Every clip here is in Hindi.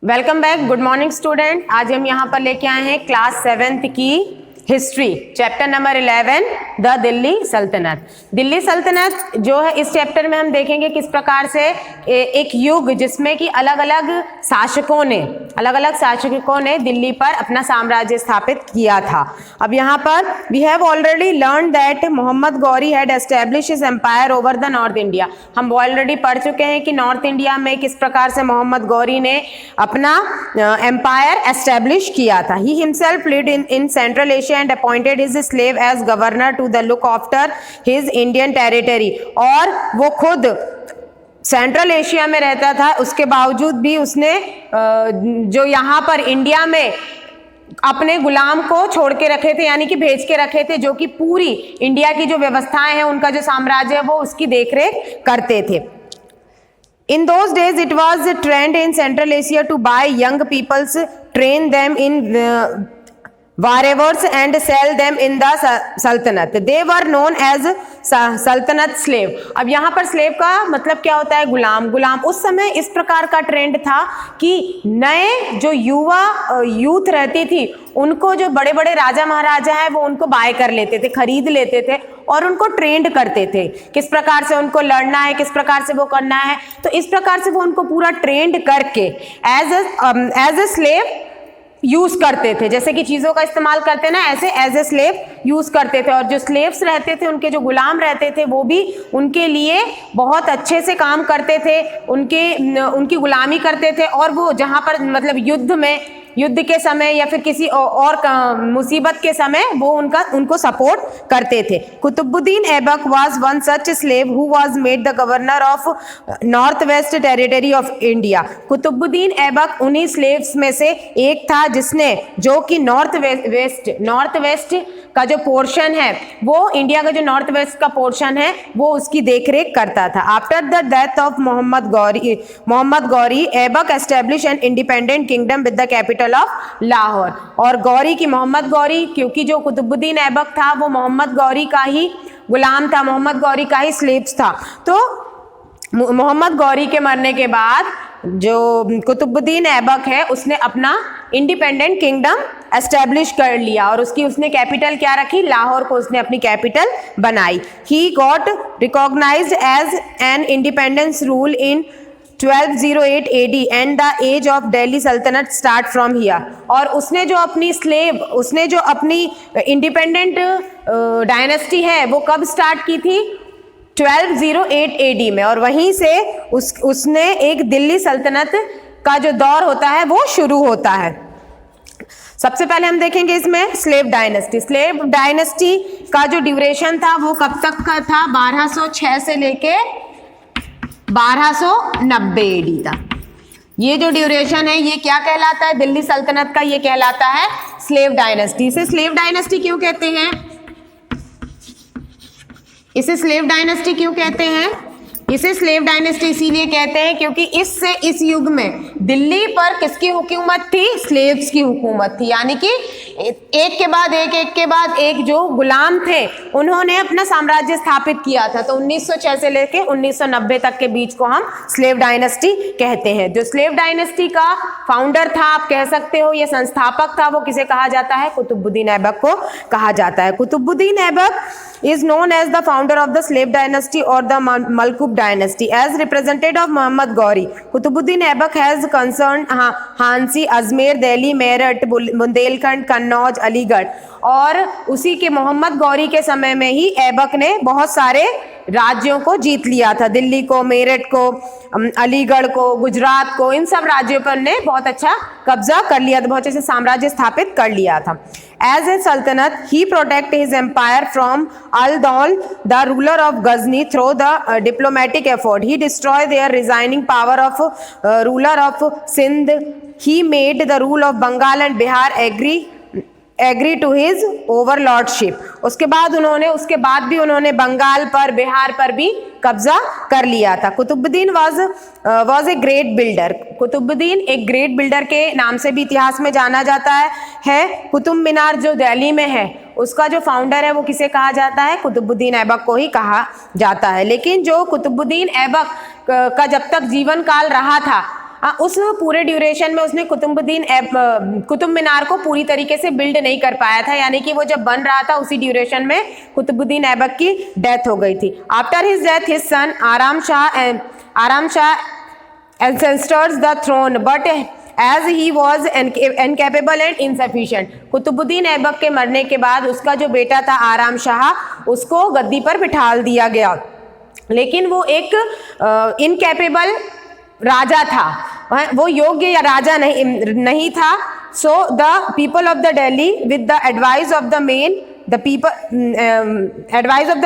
Welcome back. Good morning student. आज हम यहाँ पर लेके आए हैं क्लास 7th की history, chapter number 11 the Delhi सल्तनत। दिल्ली सल्तनत जो है, इस चैप्टर में हम देखेंगे किस प्रकार से एक युग जिसमें कि अलग अलग शासकों ने दिल्ली पर अपना साम्राज्य स्थापित किया था। अब यहाँ पर we have already learn that Mohammad Ghori had establish his empire over the north India. हम ऑलरेडी पढ़ चुके हैं कि नॉर्थ इंडिया में किस प्रकार से मोहम्मद गौरी ने अपना एम्पायर एस्टेब्लिश किया था। He himself lived in central Asia and appointed his slave as governor to the look after his Indian territory। और वो खुद सेंट्रल एशिया में रहता था, उसके बावजूद भी उसने जो यहाँ पर इंडिया में अपने गुलाम को छोड़ के रखे थे, यानी कि भेज के रखे थे, जो कि पूरी इंडिया की जो व्यवस्थाएं हैं, उनका जो साम्राज्य है, वो उसकी देखरेख करते थे। In those days it was a trend in Central Asia to buy young peoples, train them in wherever and sell them in the sultanate। They were known as सल्तनत स्लेव। अब यहाँ पर स्लेव का मतलब क्या होता है? गुलाम। उस समय इस प्रकार का ट्रेंड था कि नए जो यूथ रहती थी, उनको जो बड़े बड़े राजा महाराजा हैं, वो उनको बाय कर लेते थे, खरीद लेते थे और उनको ट्रेंड करते थे किस प्रकार से उनको लड़ना है, किस प्रकार से वो करना है। तो इस प्रकार से वो उनको पूरा ट्रेंड करके एज ए स्लेव यूज करते थे। जैसे कि चीजों का इस्तेमाल करते ना, ऐसे एज ए स्लेव यूज करते थे। और जो स्लेव्स रहते थे, उनके जो गुलाम रहते थे, वो भी उनके लिए बहुत अच्छे से काम करते थे, उनकी गुलामी करते थे। और वो जहां पर मतलब युद्ध के समय या फिर किसी और मुसीबत के समय वो उनको सपोर्ट करते थे। Qutubuddin Aibak was one such slave who was made the governor of north west territory of India. Qutubuddin Aibak उन्हीं स्लेव्स में से एक था जिसने, जो कि नॉर्थ वेस्ट का जो पोर्शन है, वो इंडिया का जो नॉर्थ वेस्ट का पोर्शन है, वो उसकी देखरेख करता था। After the death of Mohammad Ghori Aibak establish an independent kingdom with the capital of Lahore. और मोहम्मद गौरी, क्योंकि जो कुतुबुद्दीन ऐबक था वो मोहम्मद गौरी का ही गुलाम था, मोहम्मद गौरी का ही स्लेव्स था। तो मोहम्मद गौरी के मरने के बाद जो कुतुबुद्दीन ऐबक है, उसने अपना इंडिपेंडेंट किंगडम एस्टेब्लिश कर लिया और उसने कैपिटल क्या रखी? लाहौर को उसने अपनी कैपिटल बनाई। He got recognized as an independence rule in 1208 AD and the age of Delhi Sultanate start from here. और उसने जो अपनी इंडिपेंडेंट डायनेस्टी है, वो कब स्टार्ट की थी? 1208 AD में। और वहीं से उसने एक दिल्ली सल्तनत का जो दौर होता है, वो शुरू होता है। सबसे पहले हम देखेंगे इसमें स्लेव डायनेस्टी का जो ड्यूरेशन था, वो कब तक का था? 1206 से लेके 1290 AD तक। ये जो ड्यूरेशन है, ये क्या कहलाता है? दिल्ली सल्तनत का ये कहलाता है स्लेव डायनेस्टी। इसे स्लेव डायनेस्टी क्यों कहते हैं? इसे स्लेव डायनेस्टी इसीलिए कहते हैं क्योंकि इस युग में दिल्ली पर किसकी हुकूमत थी? स्लेव्स की हुकूमत थी। यानी कि एक के बाद एक जो गुलाम थे, उन्होंने अपना साम्राज्य स्थापित किया था। तो 1906 से लेके 1990 तक के बीच को हम स्लेव डायनेस्टी कहते हैं। जो स्लेव डायनेस्टी का फाउंडर था, आप कह सकते हो, ये संस्थापक था, वो किसे कहा जाता है? कुतुबुद्दीन ऐबक को कहा जाता है। Qutubuddin Aibak is known as the founder of the slave dynasty or the Malkub dynasty as representative of Muhammad Ghauri। Qutubuddin Aibak has concerned Hansi, Ajmer, Delhi, Meerut, Bundelkhand, Kannauj, Aligarh. और उसी के मोहम्मद गौरी के समय में ही ऐबक ने बहुत सारे राज्यों को जीत लिया था। दिल्ली को, मेरठ को, अलीगढ़ को, गुजरात को, इन सब राज्यों पर ने बहुत अच्छा कब्जा कर लिया था, बहुत अच्छे साम्राज्य स्थापित कर लिया था। As a sultanate, he protected his empire from Al-Dawl, the ruler of Ghazni, through the diplomatic effort. He destroyed their resigning power of ruler of Sindh. He made the rule of Bengal and Bihar agree to his overlordship। उसके बाद भी उन्होंने बंगाल पर, बिहार पर भी कब्जा कर लिया था। Qutubuddin was a great builder। Qutubuddin एक ग्रेट बिल्डर के नाम से भी इतिहास में जाना जाता है। कुतुब मीनार जो दिल्ली में है, उसका जो फाउंडर है, वो किसे कहा जाता है? कुतुबुद्दीन ऐबक को ही कहा जाता है। लेकिन जो कुतुबुद्दीन ऐबक का जब तक जीवन काल रहा था, उस पूरे ड्यूरेशन में उसने कुतुब मीनार को पूरी तरीके से बिल्ड नहीं कर पाया था, यानी कि वो जब बन रहा था उसी ड्यूरेशन में कुतुबुद्दीन ऐबक की डेथ हो गई थी। After his death his son आराम Shah ancestors the throne but as he was incapable and insufficient। Qutubuddin Aibak के मरने के बाद उसका जो बेटा था आराम शाह, उसको गद्दी पर बिठाल दिया गया, लेकिन वो एक इनकैपेबल राजा था, वो योग्य या राजा नहीं था। So the people of the Delhi with the advice of the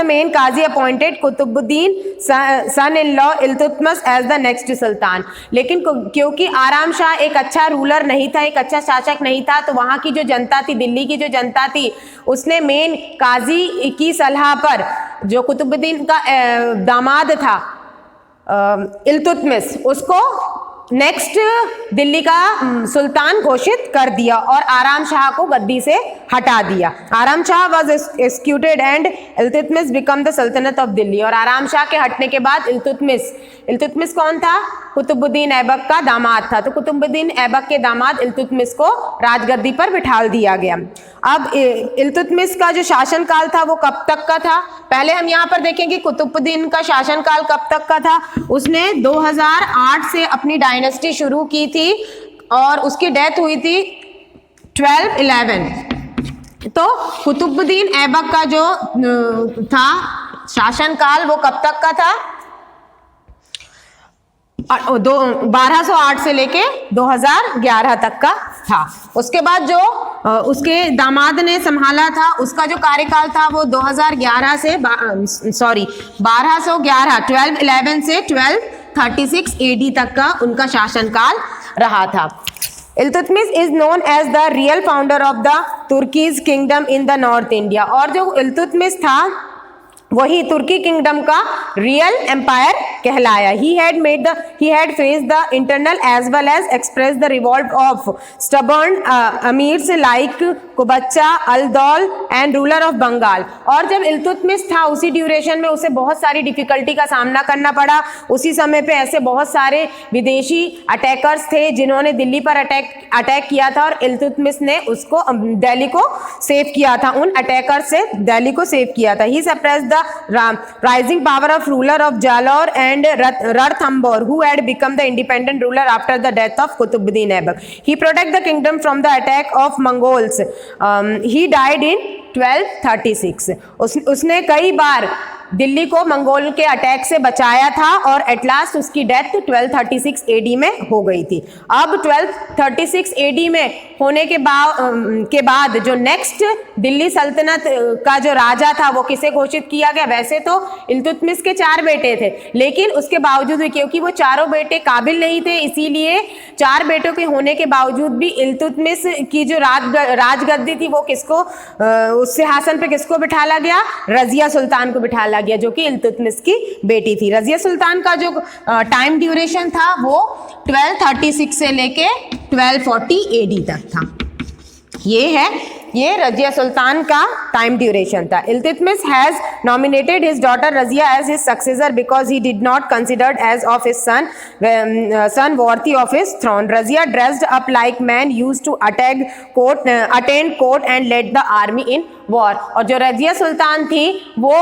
main काजी appointed Qutbuddin son in law Iltutmish as the next sultan. लेकिन क्योंकि आराम शाह एक अच्छा रूलर नहीं था, एक अच्छा शासक नहीं था, तो वहाँ की जो जनता थी, दिल्ली की जो जनता थी, उसने मेन काजी की सलाह पर जो कुतुबुद्दीन का दामाद था इल्तुतमिश, उसको नेक्स्ट दिल्ली का सुल्तान घोषित कर दिया और आराम शाह को गद्दी से हटा दिया। आराम Shah was executed and Iltutmish become the सल्तनत ऑफ दिल्ली। और आराम शाह के हटने के बाद इल्तुतमिश कौन था? कुतुबुद्दीन ऐबक का दामाद था। तो कुतुबुद्दीन ऐबक के दामाद इल्तुतमिश को राजगद्दी पर बिठाल दिया गया। अब इल्तुतमिश का जो शासनकाल था वो कब तक का था? पहले हम यहाँ पर देखेंगे कुतुबुद्दीन का शासनकाल कब तक का था। उसने 2008 से अपनी डायनेस्टी शुरू की थी और उसकी डेथ हुई थी 1211। तो कुतुबुद्दीन ऐबक का जो था शासनकाल वो कब तक का था? 1208 से लेके 2011 तक का था। उसके बाद जो उसके दामाद ने संभाला था, उसका जो कार्यकाल था वो 1211 से 1211 से 1236 AD तक का उनका शासनकाल रहा था। Iltutmish is known as the real founder of the Turkish kingdom in the north India. और जो इल्तुतमिश था वही तुर्की किंगडम का रियल एम्पायर कहलाया। He had faced the internal as well as expressed the revolt of stubborn amirs like Qubacha, अल-दौल एंड रूलर ऑफ बंगाल। और जब इल्तुतमिश था उसी ड्यूरेशन में उसे बहुत सारी डिफिकल्टी का सामना करना पड़ा। उसी समय पे ऐसे बहुत सारे विदेशी अटैकर्स थे जिन्होंने दिल्ली पर अटैक किया था और इल्तुतमिश ने उसको दिल्ली को सेव किया था, उन अटैकर से दिल्ली को सेव किया था। He suppressed the rising power of ruler of Jalore and Ranthambore who had become the independent ruler after the death of Qutbuddin Aibak. He protected the kingdom from the attack of Mongols. He died in 1236. उसने कई बार दिल्ली को मंगोल के अटैक से बचाया था और एट लास्ट उसकी डेथ 1236 AD में हो गई थी। अब 1236 AD में होने के बाद जो नेक्स्ट दिल्ली सल्तनत का जो राजा था वो किसे घोषित किया गया? वैसे तो इल्तुतमिश के 4 बेटे थे, लेकिन उसके बावजूद भी क्योंकि वो चारों बेटे काबिल नहीं थे, इसीलिए 4 बेटों के होने के बावजूद भी इल्तुतमिश की जो राजगद्दी थी वो किसको उस सिंहासन पे किसको बिठाला गया? रजिया सुल्तान को बिठाला गया, जो कि इल्तुतमिश की बेटी थी। रजिया सुल्तान का जो टाइम ड्यूरेशन था वो 1236 से लेके 1240 AD तक था। ये रजिया सुल्तान का टाइम ड्यूरेशन था। Iltutmish has nominated his daughter Razia as his successor because he did not considered as of his son worthy of his throne. Razia dressed up like man used to attend court and led the army in war. और जो रजिया सुल्तान थी वो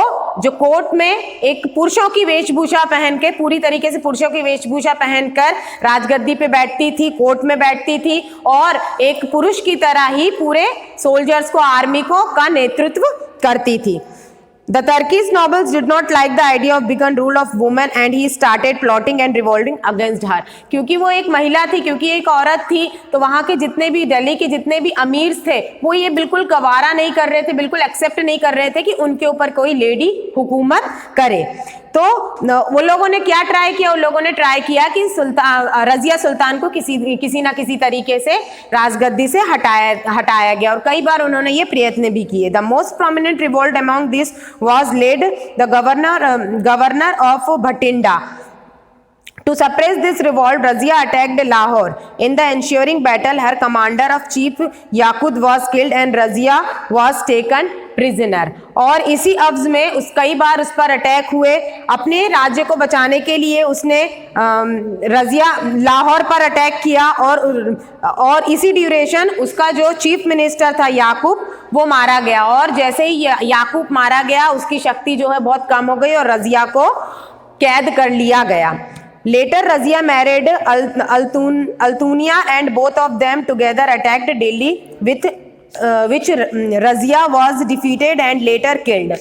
जो कोर्ट में एक पुरुषों की वेशभूषा पहन के, पूरी तरीके से पुरुषों की वेशभूषा पहनकर राजगद्दी पे बैठती थी, कोर्ट में बैठती थी और एक पुरुष की तरह ही पूरे सोल्जर्स को, आर्मी को का नेतृत्व करती थी। The Turkish nobles did not like the idea of being rule of woman and he started plotting and revolting against her। क्योंकि वो एक महिला थी, क्योंकि एक औरत थी, तो वहाँ के जितने भी दिल्ली के जितने भी अमीर थे वो ये बिल्कुल गवारा नहीं कर रहे थे, बिल्कुल एक्सेप्ट नहीं कर रहे थे कि उनके ऊपर कोई लेडी हुकूमत करे। तो वो लोगों ने क्या ट्राई किया? उन लोगों ने ट्राई किया कि रजिया सुल्तान को किसी ना किसी तरीके से राजगद्दी से हटाया गया और कई बार उन्होंने ये प्रयत्न भी किए। The most prominent revolt among this was led the governor of Bathinda To suppress this revolt, Razia attacked Lahore. In the ensuing battle, her commander of chief Yaqut was killed and Razia was taken prisoner. और इसी अवज में कई बार उस पर अटैक हुए. अपने राज्य को बचाने के लिए उसने रजिया लाहौर पर अटैक किया और इसी ड्यूरेशन उसका जो चीफ मिनिस्टर था याकूब वो मारा गया. और जैसे ही याकूब मारा गया उसकी शक्ति जो है बहुत कम हो गई और रजिया को कैद कर लिया गया. Later, Razia married Altunia and both of them together attacked Delhi, with which Razia was defeated and later killed.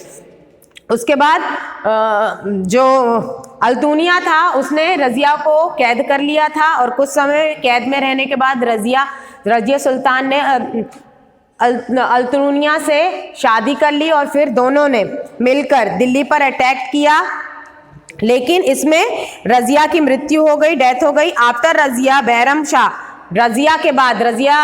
उसके बाद जो अल्तुनिया था उसने रजिया को कैद कर लिया था और कुछ समय कैद में रहने के बाद रजिया सुल्तान ने अल्तुनिया से शादी कर ली और फिर दोनों ने मिलकर दिल्ली पर अटैक किया. लेकिन इसमें रजिया की मृत्यु हो गई, डेथ हो गई. आफ्टर रजिया बैरम शाह, रजिया के बाद रजिया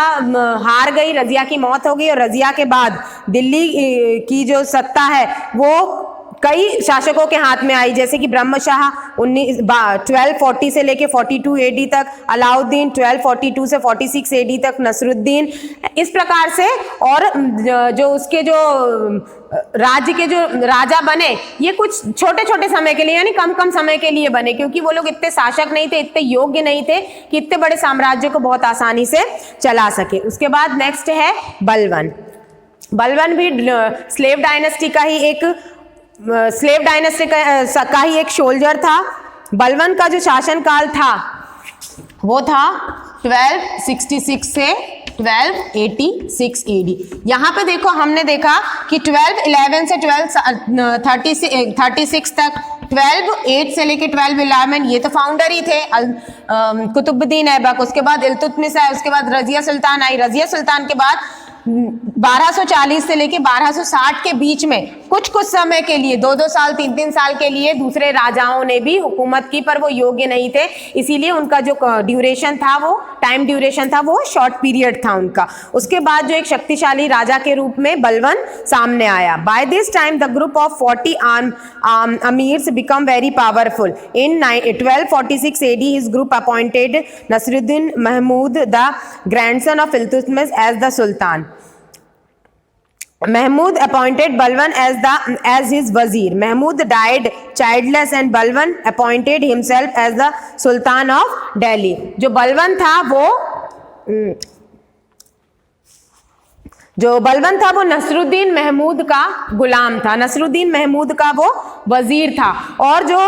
हार गई, रजिया की मौत हो गई और रजिया के बाद दिल्ली की जो सत्ता है वो कई शासकों के हाथ में आई, जैसे कि ब्रह्म शाह 1240 से लेके 42 एडी तक, अलाउद्दीन 1242 से 46 एडी तक, नसरुद्दीन, इस प्रकार से. और जो उसके जो राज्य के जो राजा बने ये कुछ छोटे छोटे समय के लिए यानी कम कम समय के लिए बने, क्योंकि वो लोग इतने शासक नहीं थे, इतने योग्य नहीं थे कि इतने बड़े साम्राज्य को बहुत आसानी से चला सके. उसके बाद नेक्स्ट है बलवन. बलवन भी स्लेव डायनेस्टी का ही एक सोल्जर था. बलवन का जो शासन काल था वो था 1266 से 1286 एडी. यहाँ पे देखो हमने देखा कि 1211 से 1236 तक, 1208 से लेके 1211 ये तो फाउंडर ही थे कुतुबुद्दीन ऐबक. उसके बाद इल्तुतमिश आए, उसके बाद रजिया सुल्तान आई. रजिया सुल्तान के बाद 1240 से लेके 1260 के बीच में कुछ समय के लिए 2-2 साल 3-3 साल के लिए दूसरे राजाओं ने भी हुकूमत की, पर वो योग्य नहीं थे, इसीलिए उनका जो ड्यूरेशन था वो टाइम ड्यूरेशन था वो शॉर्ट पीरियड था उनका. उसके बाद जो एक शक्तिशाली राजा के रूप में बलवन सामने आया. By this time the group of 40 amirs become very powerful. In 1246 AD his group appointed Nasiruddin Mahmud the grandson of Iltutmish as the sultan. Mahmud appointed Balwan as his wazir. Mahmud died childless and Balwan appointed himself as the Sultan of Delhi. जो बलवन था वो नसरुद्दीन महमूद का गुलाम था, नसरुद्दीन महमूद का वो वजीर था. और जो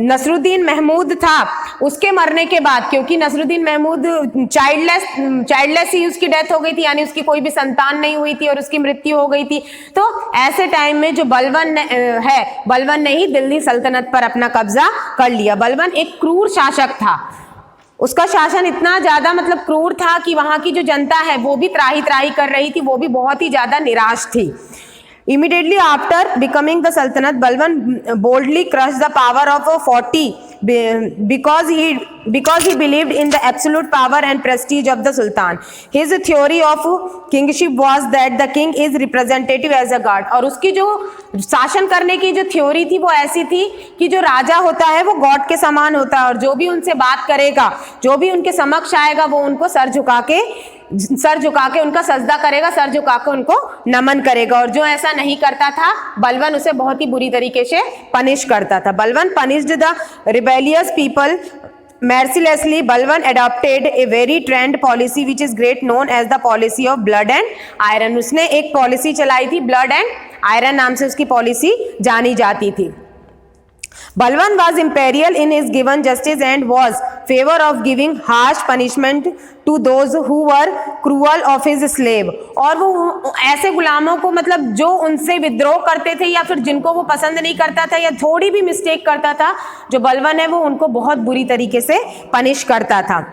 नसरुद्दीन महमूद था उसके मरने के बाद, क्योंकि नसरुद्दीन महमूद चाइल्डलेस ही उसकी डेथ हो गई थी, यानी उसकी कोई भी संतान नहीं हुई थी और उसकी मृत्यु हो गई थी. तो ऐसे टाइम में जो बलवन ने ही दिल्ली सल्तनत पर अपना कब्जा कर लिया. बलवन एक क्रूर शासक था. उसका शासन इतना ज्यादा मतलब क्रूर था कि वहां की जो जनता है वो भी त्राही कर रही थी, वो भी बहुत ही ज्यादा निराश थी. Immediately after becoming the Sultanate, Balban boldly crushed the power of 40 because he believed in the absolute power and prestige of the Sultan. His theory of kingship was that the king is representative as a god. और उसकी जो शासन करने की जो थ्योरी थी वो ऐसी थी कि जो राजा होता है वो गॉड के समान होता है और जो भी उनसे बात करेगा, जो भी उनके समक्ष आएगा वो उनको सर झुका के उनका सजदा करेगा, सर झुका के उनको नमन करेगा. और जो ऐसा नहीं करता था बलवन उसे बहुत ही बुरी तरीके से पनिश करता था. बलवन punished the rebellious people mercilessly. Balwan adopted a very trend policy which is great known as the policy of blood and iron. उसने एक पॉलिसी चलाई थी, ब्लड एंड आयरन नाम से उसकी पॉलिसी जानी जाती थी. Balwan was imperial in his given justice and was favor of giving harsh punishment to those who were cruel of his slave. और वो ऐसे गुलामों को मतलब जो उनसे विद्रोह करते थे या फिर जिनको वो पसंद नहीं करता था या थोड़ी भी मिस्टेक करता था, जो बलवन है वो उनको बहुत बुरी तरीके से पनिश करता था.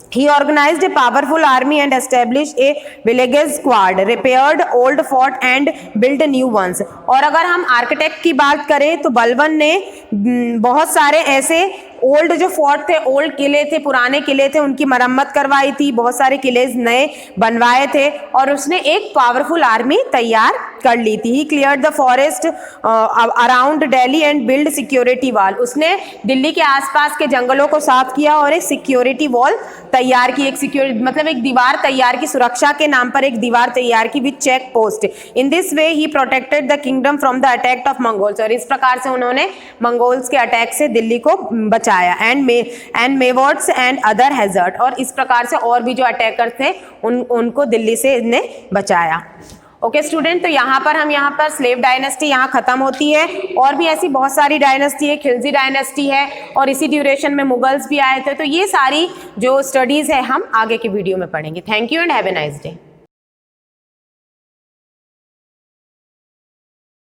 He organized a powerful army and established a village squad, repaired old fort and built new ones. और अगर हम आर्किटेक्ट की बात करें तो बलवन ने बहुत सारे ऐसे ओल्ड जो फोर्ट थे, ओल्ड किले थे, पुराने किले थे, उनकी मरम्मत करवाई थी, बहुत सारे किले नए बनवाए थे और उसने एक पावरफुल आर्मी तैयार कर ली थी। ही cleared the forest around Delhi and build security wall. उसने दिल्ली के आसपास के जंगलों को साफ किया और एक सिक्योरिटी वॉल तैयार की, एक सिक्योरिटी मतलब एक दीवार तैयार की, सुरक्षा के नाम पर एक दीवार तैयार की with check post. In this way he protected the kingdom from the attack of Mongols. और इस प्रकार से उन्होंने मंगोल्स के अटैक से दिल्ली को बचाया। एंड मेवार्ड्स एंड अदर हैजर्ड। और इस प्रकार से और भी जो अटैकर थे उनको दिल्ली से इन्हें बचाया। ओके स्टूडेंट, तो यहाँ पर स्लेव डायनेस्टी यहाँ खत्म होती है। और भी ऐसी बहुत सारी डायनेस्टी है, खिलजी डायनेस्टी है और इसी ड्यूरेशन में मुगल्स भी आए थे। तो ये सारी जो स्टडीज है हम आगे के वीडियो में पढ़ेंगे। Thank you and have a nice day.